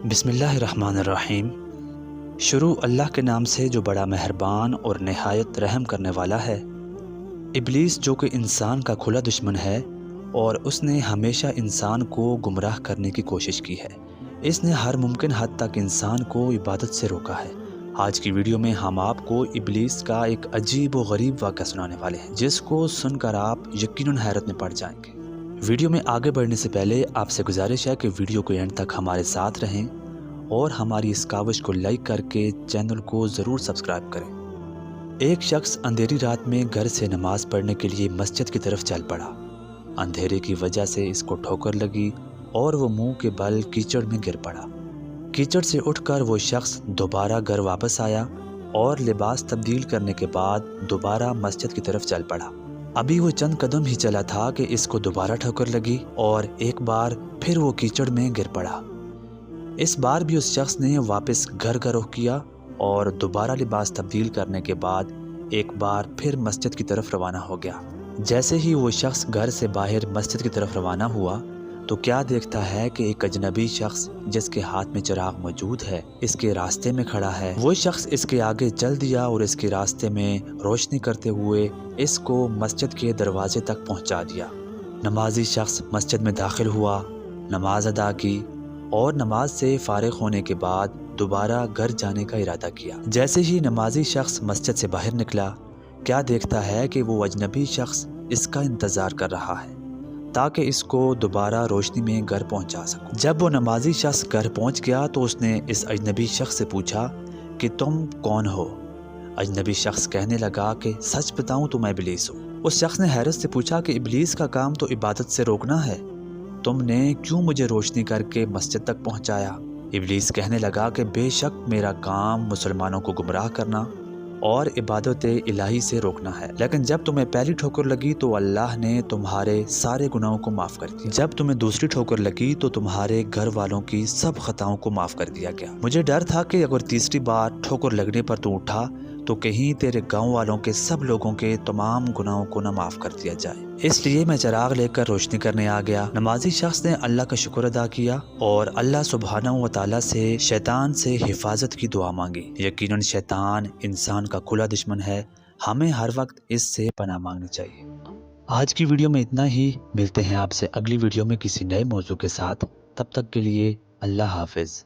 بسم اللہ الرحمن الرحیم۔ شروع اللہ کے نام سے جو بڑا مہربان اور نہایت رحم کرنے والا ہے۔ ابلیس جو کہ انسان کا کھلا دشمن ہے اور اس نے ہمیشہ انسان کو گمراہ کرنے کی کوشش کی ہے۔ اس نے ہر ممکن حد تک انسان کو عبادت سے روکا ہے۔ آج کی ویڈیو میں ہم آپ کو ابلیس کا ایک عجیب و غریب واقعہ سنانے والے ہیں، جس کو سن کر آپ یقیناً حیرت میں پڑ جائیں گے۔ ویڈیو میں آگے بڑھنے سے پہلے آپ سے گزارش ہے کہ ویڈیو کو اینڈ تک ہمارے ساتھ رہیں اور ہماری اس کاوش کو لائک کر کے چینل کو ضرور سبسکرائب کریں۔ ایک شخص اندھیری رات میں گھر سے نماز پڑھنے کے لیے مسجد کی طرف چل پڑا۔ اندھیرے کی وجہ سے اس کو ٹھوکر لگی اور وہ منہ کے بل کیچڑ میں گر پڑا۔ کیچڑ سے اٹھ کر وہ شخص دوبارہ گھر واپس آیا اور لباس تبدیل کرنے کے بعد دوبارہ مسجد کی طرف چل پڑا۔ ابھی وہ چند قدم ہی چلا تھا کہ اس کو دوبارہ ٹھوکر لگی اور ایک بار پھر وہ کیچڑ میں گر پڑا۔ اس بار بھی اس شخص نے واپس گھر کا رخ کیا اور دوبارہ لباس تبدیل کرنے کے بعد ایک بار پھر مسجد کی طرف روانہ ہو گیا۔ جیسے ہی وہ شخص گھر سے باہر مسجد کی طرف روانہ ہوا تو کیا دیکھتا ہے کہ ایک اجنبی شخص جس کے ہاتھ میں چراغ موجود ہے اس کے راستے میں کھڑا ہے۔ وہ شخص اس کے آگے چل دیا اور اس کے راستے میں روشنی کرتے ہوئے اس کو مسجد کے دروازے تک پہنچا دیا۔ نمازی شخص مسجد میں داخل ہوا، نماز ادا کی اور نماز سے فارغ ہونے کے بعد دوبارہ گھر جانے کا ارادہ کیا۔ جیسے ہی نمازی شخص مسجد سے باہر نکلا، کیا دیکھتا ہے کہ وہ اجنبی شخص اس کا انتظار کر رہا ہے تاکہ اس کو دوبارہ روشنی میں گھر پہنچا سکے۔ جب وہ نمازی شخص گھر پہنچ گیا تو اس نے اس اجنبی شخص سے پوچھا کہ تم کون ہو؟ اجنبی شخص کہنے لگا کہ سچ بتاؤں تو میں ابلیس ہوں۔ اس شخص نے حیرت سے پوچھا کہ ابلیس کا کام تو عبادت سے روکنا ہے، تم نے کیوں مجھے روشنی کر کے مسجد تک پہنچایا؟ ابلیس کہنے لگا کہ بے شک میرا کام مسلمانوں کو گمراہ کرنا اور عبادت الہی سے روکنا ہے، لیکن جب تمہیں پہلی ٹھوکر لگی تو اللہ نے تمہارے سارے گناہوں کو معاف کر دیا۔ جب تمہیں دوسری ٹھوکر لگی تو تمہارے گھر والوں کی سب خطاؤں کو معاف کر دیا گیا۔ مجھے ڈر تھا کہ اگر تیسری بار ٹھوکر لگنے پر تو اٹھا تو کہیں تیرے گاؤں والوں کے سب لوگوں کے تمام گناہوں کو نہ معاف کر دیا جائے، اس لیے میں چراغ لے کر روشنی کرنے آ گیا۔ نمازی شخص نے اللہ کا شکر ادا کیا اور اللہ سبحانہ و تعالیٰ سے شیطان سے حفاظت کی دعا مانگی۔ یقیناً شیطان انسان کا کھلا دشمن ہے، ہمیں ہر وقت اس سے پناہ مانگنی چاہیے۔ آج کی ویڈیو میں اتنا ہی، ملتے ہیں آپ سے اگلی ویڈیو میں کسی نئے موضوع کے ساتھ۔ تب تک کے لیے اللہ حافظ۔